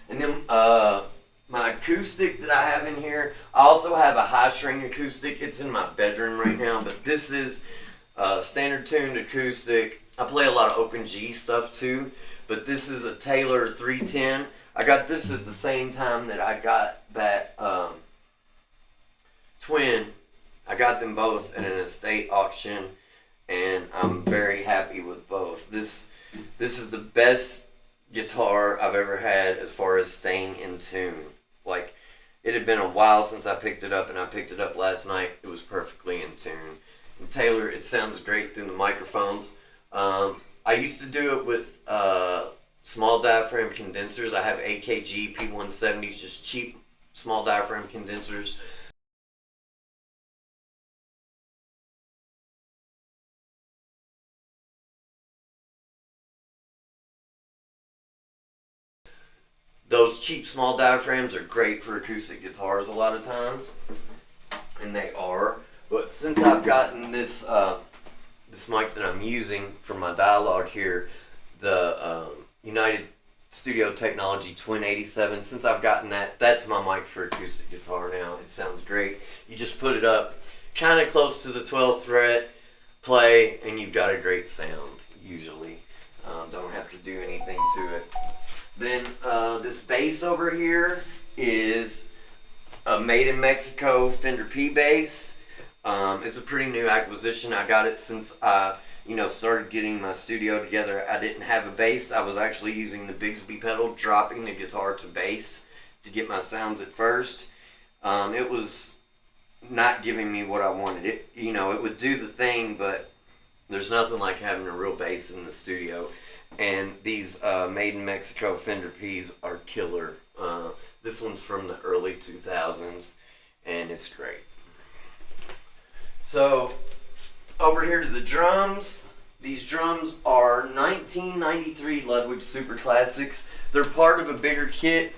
And then my acoustic that I have in here, I also have a high string acoustic. It's in my bedroom right now, but this is standard tuned acoustic. I play a lot of open G stuff too, but this is a Taylor 310. I got this at the same time that I got that Twin. I got them both at an estate auction, and I'm very happy with both. This is the best guitar I've ever had as far as staying in tune. Like, it had been a while since I picked it up, and I picked it up last night. It was perfectly in tune. And Taylor, it sounds great through the microphones. I used to do it with small diaphragm condensers. I have AKG P170s, just cheap small diaphragm condensers. Those cheap small diaphragms are great for acoustic guitars a lot of times, and they are. But since I've gotten this this mic that I'm using for my dialogue here, the United Studio Technology Twin 87, since I've gotten that, that's my mic for acoustic guitar now. It sounds great. You just put it up kind of close to the 12th fret, play, and you've got a great sound, usually. Don't have to do anything to it. Then this bass over here is a made in Mexico Fender P bass. It's a pretty new acquisition. I got it since I started getting my studio together. I didn't have a bass. I was actually using the Bigsby pedal, dropping the guitar to bass to get my sounds at first. It was not giving me what I wanted. It would do the thing, but There's nothing like having a real bass in the studio. And these Made in Mexico Fender Ps are killer. This one's from the early 2000s, and it's great. So, over here to the drums. These drums are 1993 Ludwig Super Classics. They're part of a bigger kit.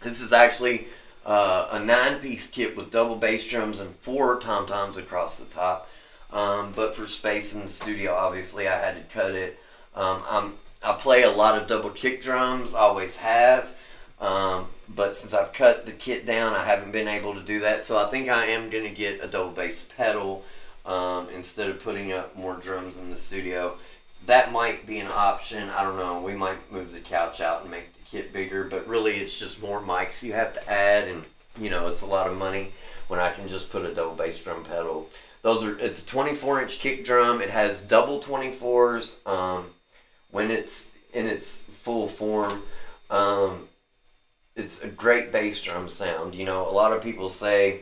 This is actually a 9-piece kit with double bass drums and 4 tom-toms across the top. But for space in the studio, obviously, I had to cut it. I play a lot of double kick drums, always have. But since I've cut the kit down, I haven't been able to do that. So I think I am going to get a double bass pedal instead of putting up more drums in the studio. That might be an option. I don't know. We might move the couch out and make the kit bigger. But really, it's just more mics you have to add. And, you know, it's a lot of money when I can just put a double bass drum pedal. It's a 24-inch kick drum. It has double 24s when it's in its full form. It's a great bass drum sound. You know, a lot of people say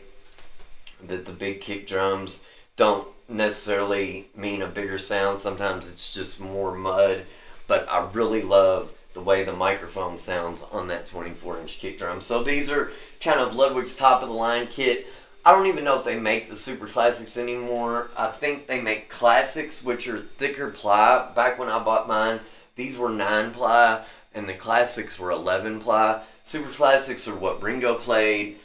that the big kick drums don't necessarily mean a bigger sound. Sometimes it's just more mud. But I really love the way the microphone sounds on that 24-inch kick drum. So these are kind of Ludwig's top-of-the-line kit. I don't even know if they make the Super Classics anymore. I think they make Classics, which are thicker ply. Back when I bought mine, these were 9 ply, and the Classics were 11 ply. Super Classics are what Ringo played.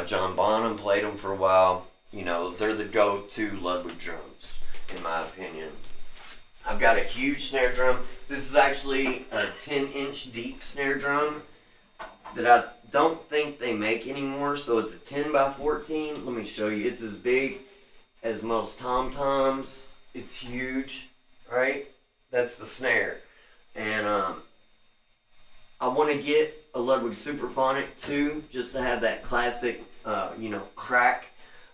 John Bonham played them for a while. You know, they're the go-to Ludwig drums, in my opinion. I've got a huge snare drum. This is actually a 10-inch deep snare drum that I don't think they make anymore. So it's a 10 by 14. Let me show you. It's as big as most tom-toms. It's huge, right? That's the snare. And I want to get a Ludwig Superphonic too, just to have that classic, crack.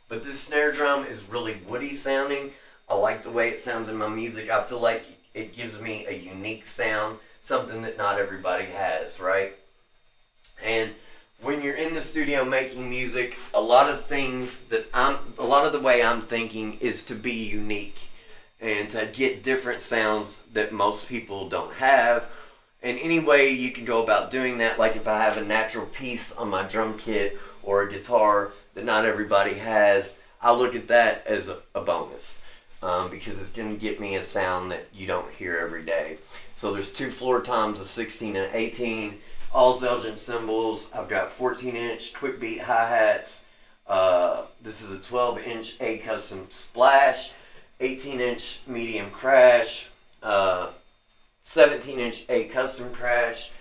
But this snare drum is really woody sounding. I like the way it sounds in my music. I feel like it gives me a unique sound, something that not everybody has, right? And when you're in the studio making music, a lot of the way I'm thinking is to be unique and to get different sounds that most people don't have. And any way you can go about doing that, like if I have a natural piece on my drum kit or a guitar that not everybody has, I look at that as a bonus. Because it's going to get me a sound that you don't hear every day. So there's 2 floor toms, a 16 and 18, all Zelgin cymbals. I've got 14-inch quick beat hi-hats. This is a 12-inch A custom splash, 18-inch medium crash, 17-inch A custom crash,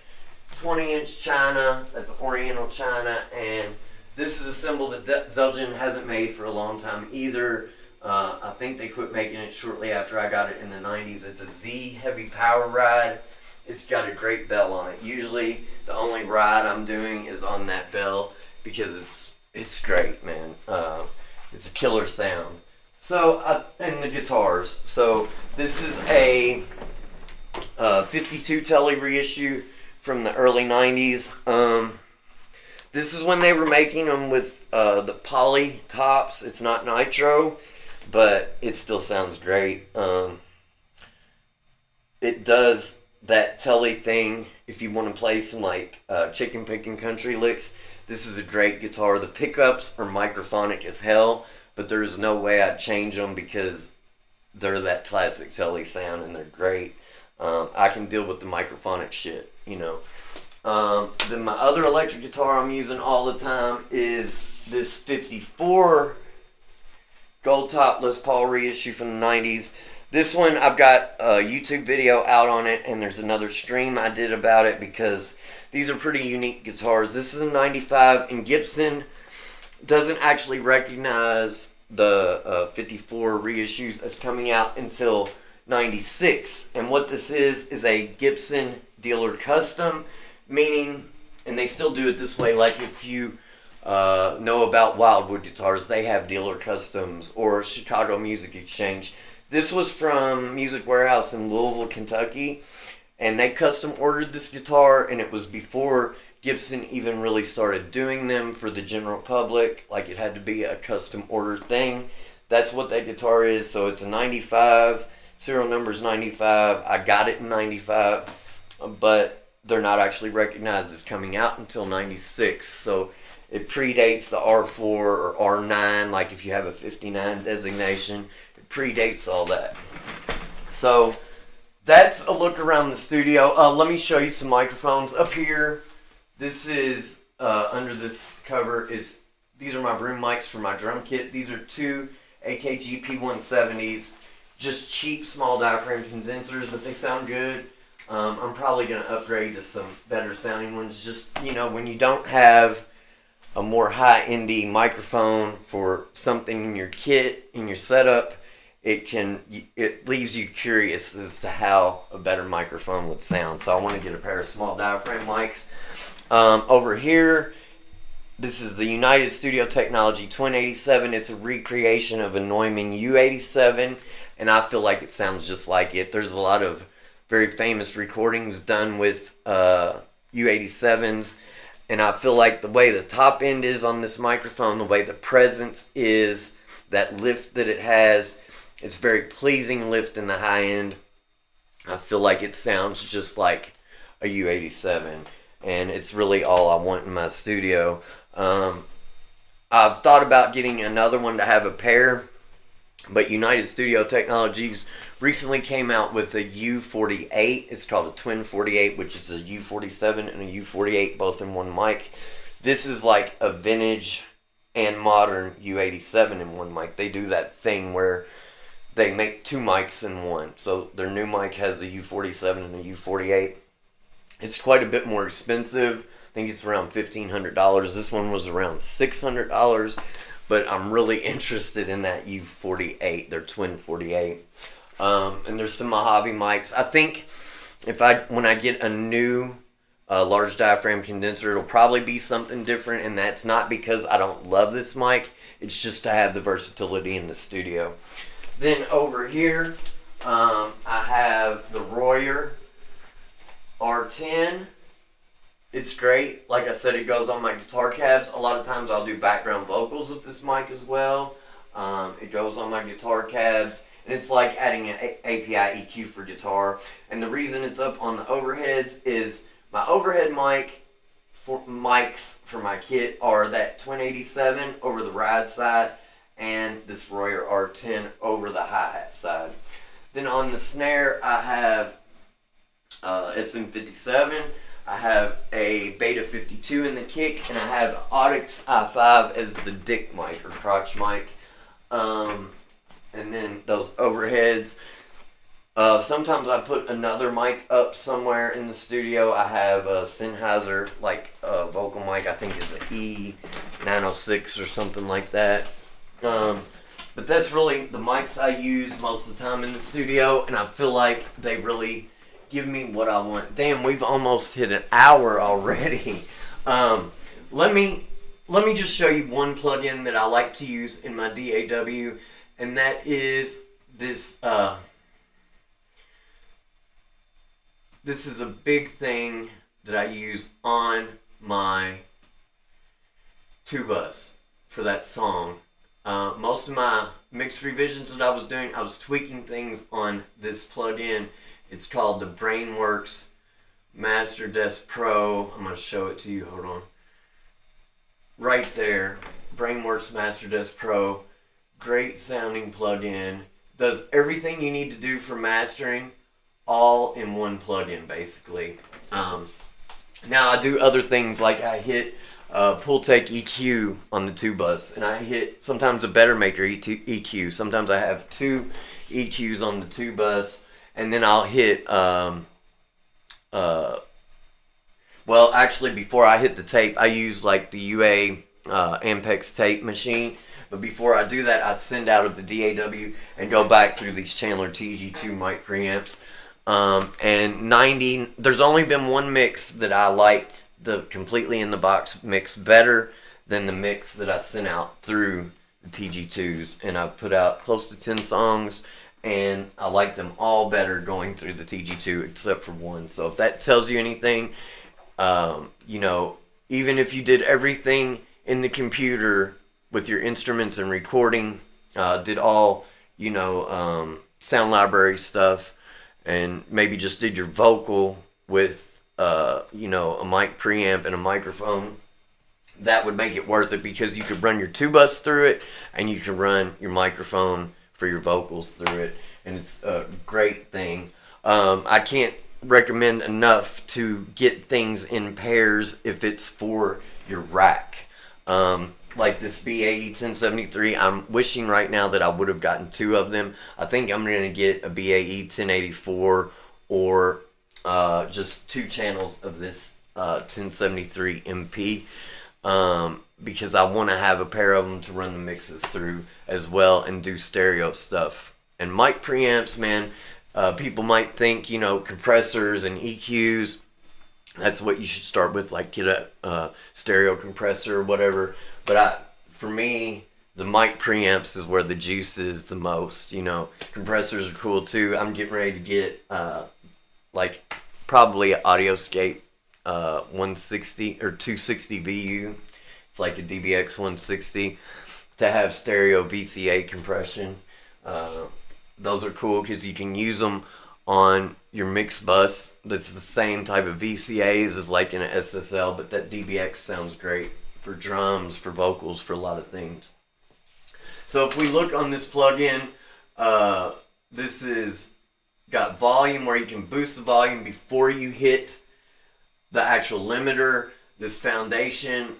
20-inch China, that's Oriental China, and this is a cymbal that Zelgin hasn't made for a long time either. I think they quit making it shortly after I got it in the 90s. It's a Z Heavy Power Ride. It's got a great bell on it. Usually the only ride I'm doing is on that bell because it's great, man. It's a killer sound. So, and the guitars. So this is a 52 Telly reissue from the early 90s. This is when they were making them with the poly tops. It's not nitro, but it still sounds great. It does that Telly thing if you want to play some like chicken picking country licks. This is a great guitar. The pickups are microphonic as hell, but there's no way I'd change them because they're that classic Telly sound and they're great. I can deal with the microphonic shit, you know. Then my other electric guitar I'm using all the time is this 54 Gold Top Les Paul reissue from the 90s. This one, I've got a YouTube video out on it, and there's another stream I did about it because these are pretty unique guitars. This is a 95, and Gibson doesn't actually recognize the 54 reissues as coming out until 96. And what this is a Gibson dealer custom, meaning, and they still do it this way, like if you know about Wildwood guitars, they have dealer customs, or Chicago Music Exchange. This was from Music Warehouse in Louisville, Kentucky, and they custom ordered this guitar, and it was before Gibson even really started doing them for the general public. Like, it had to be a custom order thing. That's what that guitar is. So it's a 95 Serial number is 95. I got it in 95, but they're not actually recognized as coming out until 96. So it predates the R4 or R9, like if you have a 59 designation. It predates all that. So that's a look around the studio. Let me show you some microphones. Up here, this is, under this cover, these are my room mics for my drum kit. These are two AKG P170s. Just cheap, small diaphragm condensers, but they sound good. I'm probably going to upgrade to some better sounding ones. Just, when you don't have a more high-endy microphone for something in your kit, in your setup, it leaves you curious as to how a better microphone would sound. So I want to get a pair of small diaphragm mics. Over here, this is the United Studio Technology Twin 87. It's a recreation of a Neumann U87, and I feel like it sounds just like it. There's a lot of very famous recordings done with U87s, and I feel like the way the top end is on this microphone, the way the presence is, that lift that it has, it's very pleasing lift in the high end. I feel like it sounds just like a U87, and it's really all I want in my studio. I've thought about getting another one to have a pair, but United Studio Technologies recently came out with a U48. It's called a Twin 48, which is a U47 and a U48 both in one mic. This is like a vintage and modern U87 in one mic. They do that thing where they make two mics in one. So their new mic has a U47 and a U48. It's quite a bit more expensive. I think it's around $1,500. This one was around $600, but I'm really interested in that U48, their Twin 48. And there's some Mojave mics. I think when I get a new large diaphragm condenser, it'll probably be something different, and that's not because I don't love this mic. It's just to have the versatility in the studio. Then over here, I have the Royer R10. It's great. Like I said, it goes on my guitar cabs. A lot of times I'll do background vocals with this mic as well. It goes on my guitar cabs, and it's like adding an API EQ for guitar. And the reason it's up on the overheads is my overhead mics for my kit are that Twin 87 over the ride side and this Royer R10 over the hi-hat side. Then on the snare, I have SM57. I have a Beta 52 in the kick, and I have Audix i5 as the dick mic or crotch mic. And then those overheads. Sometimes I put another mic up somewhere in the studio. I have a Sennheiser vocal mic. I think it's an E906 or something like that. But that's really the mics I use most of the time in the studio, and I feel like they really give me what I want. Damn, we've almost hit an hour already. Let me just show you one plugin that I like to use in my DAW, and that is this. This is a big thing that I use on my tubas for that song. Most of my mix revisions that I was doing, I was tweaking things on this plugin. It's called the Brainworks Master Desk Pro. I'm going to show it to you. Hold on. Right there. Brainworks Master Desk Pro. Great sounding plugin. Does everything you need to do for mastering all in one plugin, basically. Now I do other things, like I hit Pultec EQ on the tubas, and I hit sometimes a Better Maker EQ. Sometimes I have two EQs on the tubas, and then I'll hit well, actually, before I hit the tape, I use like the UA Ampex tape machine. But before I do that, I send out of the DAW and go back through these Chandler TG2 mic preamps. And there's only been one mix that I liked, the completely in the box mix, better than the mix that I sent out through the TG2s. And I've put out close to 10 songs, and I like them all better going through the TG2 except for one. So if that tells you anything, even if you did everything in the computer with your instruments and recording, did all, sound library stuff and maybe just did your vocal with a mic preamp and a microphone, that would make it worth it because you could run your two bus through it and you can run your microphone for your vocals through it, and it's a great thing. I can't recommend enough to get things in pairs if it's for your rack. Like this BAE 1073, I'm wishing right now that I would have gotten two of them. I think I'm going to get a BAE 1084 or just two channels of this 1073 MP, because I want to have a pair of them to run the mixes through as well and do stereo stuff. And mic preamps, man, people might think, compressors and EQs, that's what you should start with, like get a stereo compressor or whatever. But for me, the mic preamps is where the juice is the most. Compressors are cool too. I'm getting ready to get like probably an Audioscape 160 or 260 VU. It's like a DBX 160 to have stereo VCA compression. Those are cool because you can use them on your mix bus. That's the same type of VCAs as like in an SSL, but that DBX sounds great for drums, for vocals, for a lot of things. So if we look on this plugin, this is got volume where you can boost the volume before you hit the actual limiter. This foundation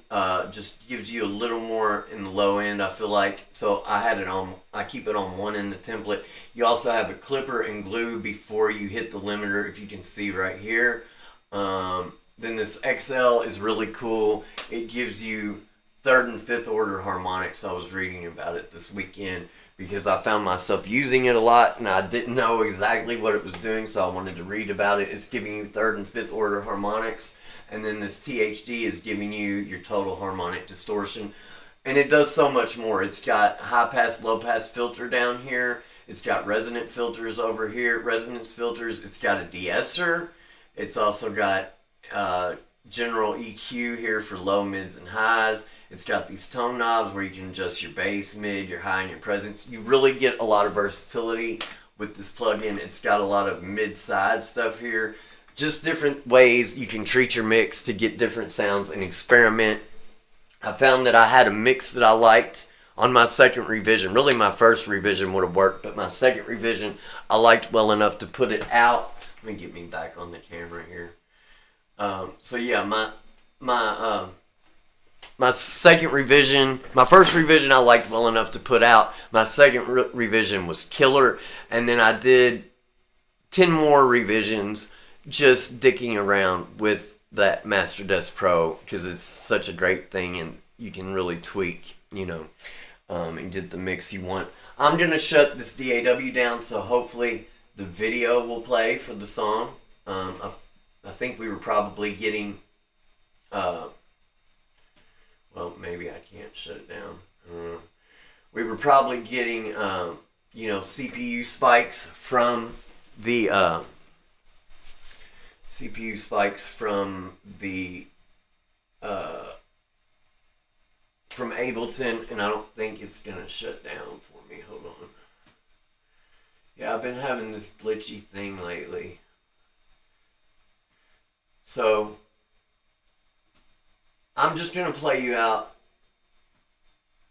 just gives you a little more in the low end, I feel like. So I keep it on one end of the template. You also have a clipper and glue before you hit the limiter, if you can see right here. Then this XL is really cool. It gives you third and fifth order harmonics. I was reading about it this weekend because I found myself using it a lot and I didn't know exactly what it was doing, so I wanted to read about it. It's giving you third and fifth order harmonics. And then this THD is giving you your total harmonic distortion. And it does so much more. It's got high pass, low pass filter down here. It's got resonant filters over here, resonance filters. It's got a de-esser. It's also got general EQ here for low, mids, and highs. It's got these tone knobs where you can adjust your bass, mid, your high, and your presence. You really get a lot of versatility with this plugin. It's got a lot of mid-side stuff here. Just different ways you can treat your mix to get different sounds and experiment. I found that I had a mix that I liked on my second revision. Really, my first revision would have worked, but my second revision I liked well enough to put it out. Let me get me back on the camera here. So yeah, my second revision, my first revision I liked well enough to put out. My second revision was killer, and then I did 10 more revisions just dicking around with that Master Desk Pro because it's such a great thing and you can really tweak, and get the mix you want. I'm going to shut this DAW down so hopefully the video will play for the song. I think we were probably getting, well, maybe I can't shut it down. We were probably getting, CPU spikes from the, from Ableton, and I don't think it's gonna shut down for me. Hold on. Yeah, I've been having this glitchy thing lately. So I'm just gonna play you out.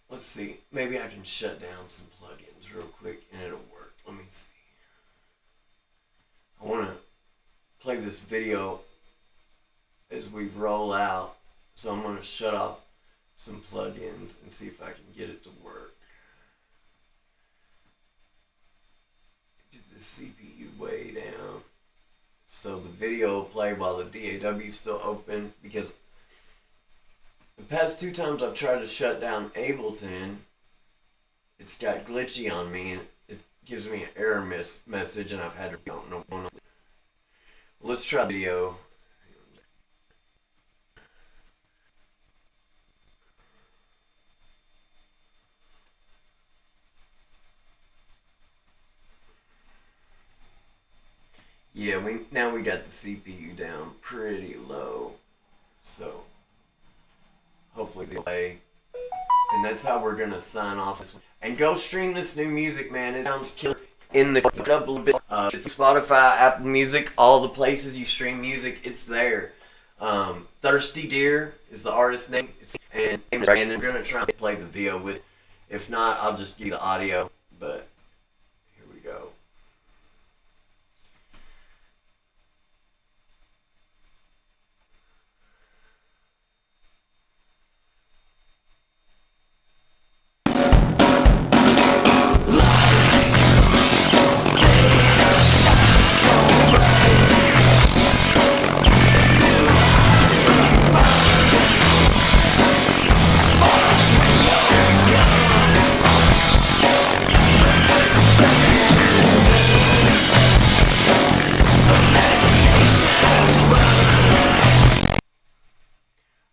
Let's see. Maybe I can shut down some plugins real quick and it'll work. Let me see. I wanna play this video as we roll out, so I'm going to shut off some plugins and see if I can get it to work. Get the CPU way down so the video will play while the DAW is still open, because the past two times I've tried to shut down Ableton, it's got glitchy on me and it gives me an error message, and I've had to don't know. Let's try video. Yeah, now we got the CPU down pretty low, so hopefully it'll play. And that's how we're gonna sign off. And go stream this new music, man. It sounds killer. in the up a little bit. It's Spotify, Apple Music, all the places you stream music. It's there. Thirsty Deer is the artist name, and I'm gonna try and play the video with. If not, I'll just give you the audio. But here we go.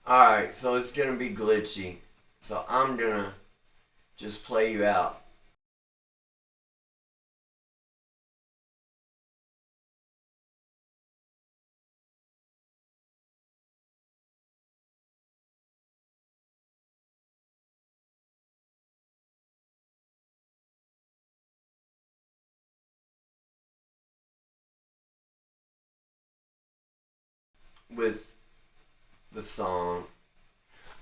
Alright, so it's gonna be glitchy. So I'm gonna just play you out. With the song.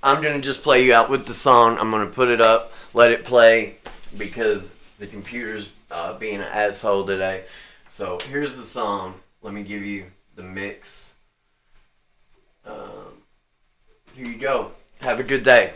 I'm gonna just play you out with the song. I'm gonna put it up, let it play, because the computer's being an asshole today. So here's the song. Let me give you the mix. Here you go. Have a good day.